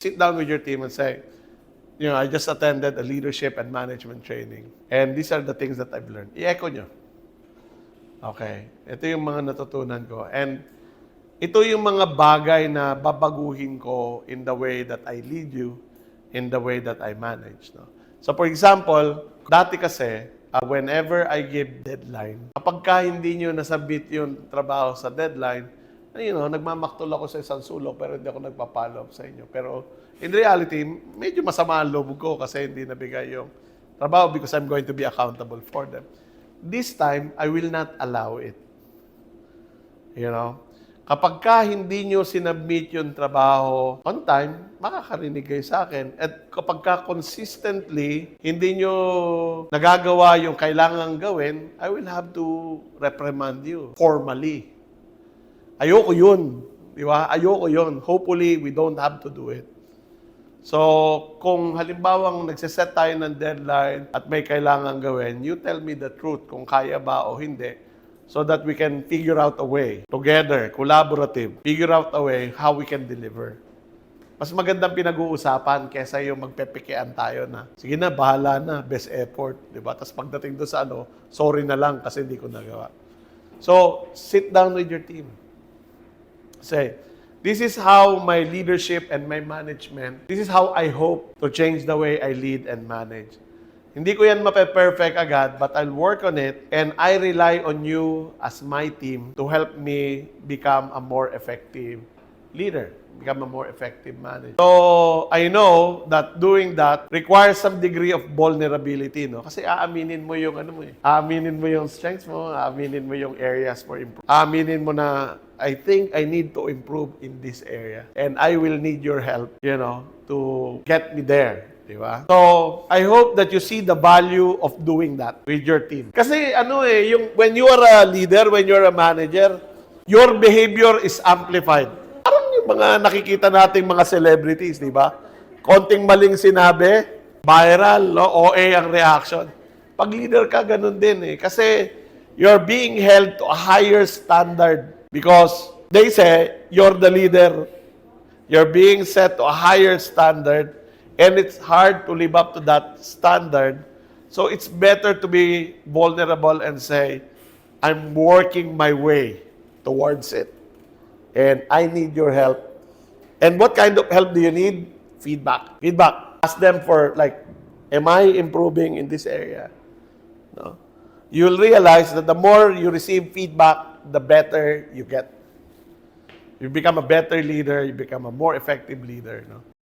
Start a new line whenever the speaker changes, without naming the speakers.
Sit down with your team and say, I just attended a leadership and management training. And these are the things that I've learned. I-echo nyo. Okay. Ito yung mga natutunan ko. And ito yung mga bagay na babaguhin ko in the way that I lead you, in the way that I manage. No? So for example, dati kasi, whenever I give deadline, kapag ka hindi nyo nasabit yung trabaho sa deadline, nagmamaktol ako sa isang sulok pero hindi ako nagpa-follow up sa inyo. Pero in reality, medyo masama ang loob ko kasi hindi nabigay yung trabaho because I'm going to be accountable for them. This time, I will not allow it. Kapag ka hindi nyo sinubmit yung trabaho on time, makakarinig kayo sa akin. At kapag ka consistently, hindi nyo nagagawa yung kailangan gawin, I will have to reprimand you formally. Ayoko yun. Di ba? Ayoko yun. Hopefully, we don't have to do it. So, kung halimbawang nagsiset tayo ng deadline at may kailangan gawin, you tell me the truth kung kaya ba o hindi so that we can figure out a way, together, collaborative, figure out a way how we can deliver. Mas magandang pinag-uusapan kesa yung magpepekean tayo na, sige na, bahala na, best effort. Di ba? Tapos pagdating doon sa sorry na lang kasi hindi ko nagawa. So, sit down with your team. Say, this is how my leadership and my management, this is how I hope to change the way I lead and manage. Hindi ko yan mape-perfect agad, but I'll work on it and I rely on you as my team to help me become a more effective leader, become a more effective manager. So, I know that doing that requires some degree of vulnerability, no? Kasi aaminin mo yung aaminin mo yung strengths mo, aaminin mo yung areas for improvement. Aaminin mo na I think I need to improve in this area and I will need your help, to get me there. Diba? So, I hope that you see the value of doing that with your team. Kasi when you are a leader, when you're a manager, your behavior is amplified. Parang yung mga nakikita nating mga celebrities, di ba? Konting maling sinabi, viral, OA ang reaction. Pag leader ka, ganun din Kasi you're being held to a higher standard because they say you're the leader. You're being set to a higher standard and it's hard to live up to that standard. So it's better to be vulnerable and say, I'm working my way towards it. And I need your help. And what kind of help do you need? Feedback. Feedback. Ask them for am I improving in this area? No? You'll realize that the more you receive feedback, the better you get. You become a better leader, you become a more effective leader. No?